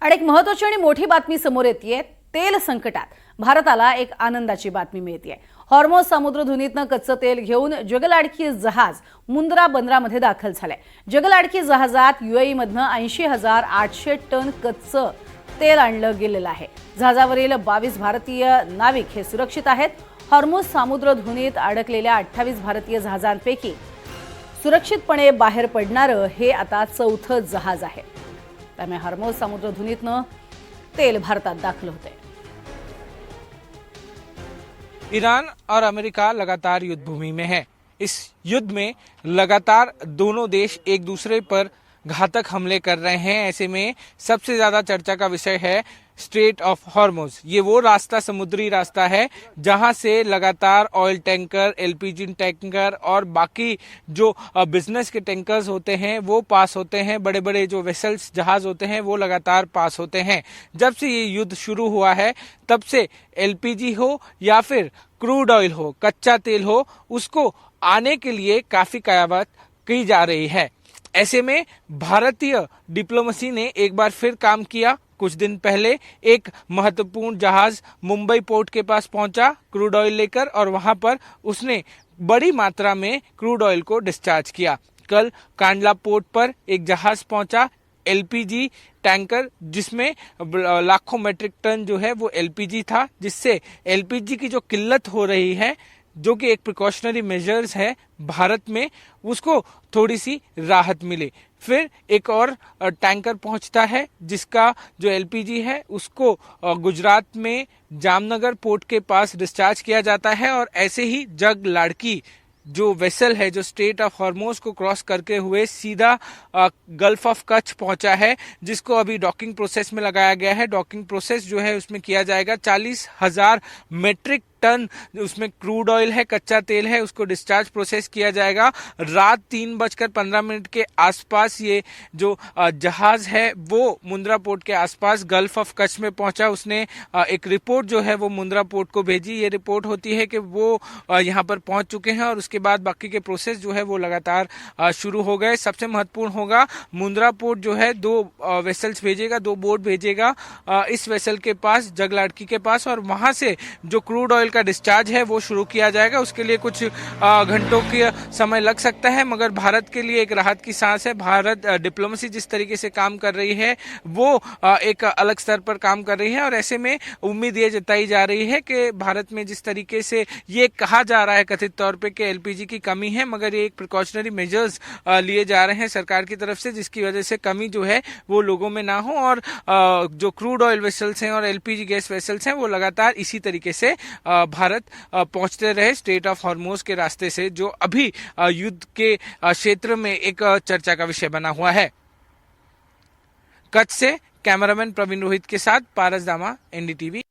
आणि एक महत्त्वाची आणि मोठी बातमी समोर येतेय। तेल संकटात भारताला एक आनंदाची बातमी मिळतेय। हॉर्मोझ समुद्रधुनीतनं कच्चं तेल घेऊन जगलाडकी जहाज मुंद्रा बंदरामध्ये दाखल झालंय। जगलाडकी जहाजात यूएई मधनं 80,800 टन कच्चं तेल आणलं गेलेलं आहे। जहाजावरील 22 भारतीय नाविक हे सुरक्षित आहेत। हॉर्मोझ समुद्रधुनीत अडकलेल्या 28 भारतीय जहाजांपैकी सुरक्षितपणे बाहेर पडणारं हे आता चौथं जहाज आहे। त्यामुळे हॉर्मोझ समुद्रधुनीतनं तेल भारतात दाखल होते। ईरान और अमेरिका लगातार युद्ध भूमि में है। इस युद्ध में लगातार दोनों देश एक दूसरे पर घातक हमले कर रहे हैं। ऐसे में सबसे ज्यादा चर्चा का विषय है स्ट्रेट ऑफ हॉर्मोझ। ये वो रास्ता, समुद्री रास्ता है जहां से लगातार ऑयल टैंकर, एलपीजी टैंकर और बाकी जो बिजनेस के टैंकर्स होते हैं वो पास होते हैं। बड़े बड़े जो वेसल्स, जहाज होते हैं वो लगातार पास होते हैं। जब से ये युद्ध शुरू हुआ है तब से एलपीजी हो या फिर क्रूड ऑयल हो, कच्चा तेल हो, उसको आने के लिए काफी कयावत की जा रही है। ऐसे में भारतीय डिप्लोमेसी ने एक बार फिर काम किया। कुछ दिन पहले एक महत्वपूर्ण जहाज मुंबई पोर्ट के पास पहुंचा क्रूड ऑयल लेकर, और वहां पर उसने बड़ी मात्रा में क्रूड ऑयल को डिस्चार्ज किया। कल कांडला पोर्ट पर एक जहाज पहुंचा एलपीजी टैंकर, जिसमें लाखों मैट्रिक टन जो है वो एलपीजी था, जिससे एलपीजी की जो किल्लत हो रही है, जो कि एक प्रिकॉशनरी मेजर्स है भारत में, उसको थोड़ी सी राहत मिले। फिर एक और टैंकर पहुंचता है जिसका जो एलपीजी है उसको गुजरात में जामनगर पोर्ट के पास डिस्चार्ज किया जाता है। और ऐसे ही जगलाड़की जो वेसल है, जो स्ट्रेट ऑफ हॉर्मोझ को क्रॉस करके हुए सीधा गल्फ ऑफ कच्छ पहुंचा है, जिसको अभी डॉकिंग प्रोसेस में लगाया गया है। डॉकिंग प्रोसेस जो है उसमें किया जाएगा। 40,000 मेट्रिक टन उसमें क्रूड ऑयल है, कच्चा तेल है, उसको डिस्चार्ज प्रोसेस किया जाएगा। रात 3:15 के आसपास ये जो जहाज है वो मुंद्रा पोर्ट के आसपास गल्फ ऑफ कच्छ में पहुंचा। उसने एक रिपोर्ट जो है वो मुंद्रा पोर्ट को भेजी। ये रिपोर्ट होती है कि वो यहाँ पर पहुंच चुके हैं, और उसके बाद बाकी के प्रोसेस जो है वो लगातार शुरू हो गए। सबसे महत्वपूर्ण होगा, मुंद्रा पोर्ट जो है 2 वेसल्स भेजेगा, 2 बोट भेजेगा इस वेसल के पास, जगलाड़की के पास, और वहां से जो क्रूड ऑयल का डिस्चार्ज है वो शुरू किया जाएगा। उसके लिए कुछ घंटों का समय लग सकता है, मगर भारत के लिए एक राहत की सांस है। भारत डिप्लोमेसी जिस तरीके से काम कर रही है वो एक अलग स्तर पर काम कर रही है, और ऐसे में उम्मीद ये जताई जा रही है कि भारत में जिस तरीके से ये कहा जा रहा है कथित तौर पे कि एलपीजी की कमी है, मगर ये एक प्रिकॉशनरी मेजर्स लिए जा रहे हैं सरकार की तरफ से, जिसकी वजह से कमी जो है वो लोगों में ना हो, और जो क्रूड ऑयल वेसल्स हैं और एलपीजी गैस वेसल्स हैं वो लगातार इसी तरीके से भारत पहुंचते रहे स्ट्रेट ऑफ हॉर्मोझ के रास्ते से, जो अभी युद्ध के क्षेत्र में एक चर्चा का विषय बना हुआ है। कच्छ से कैमरामैन प्रवीण रोहित के साथ पारस दामा, एनडीटीवी।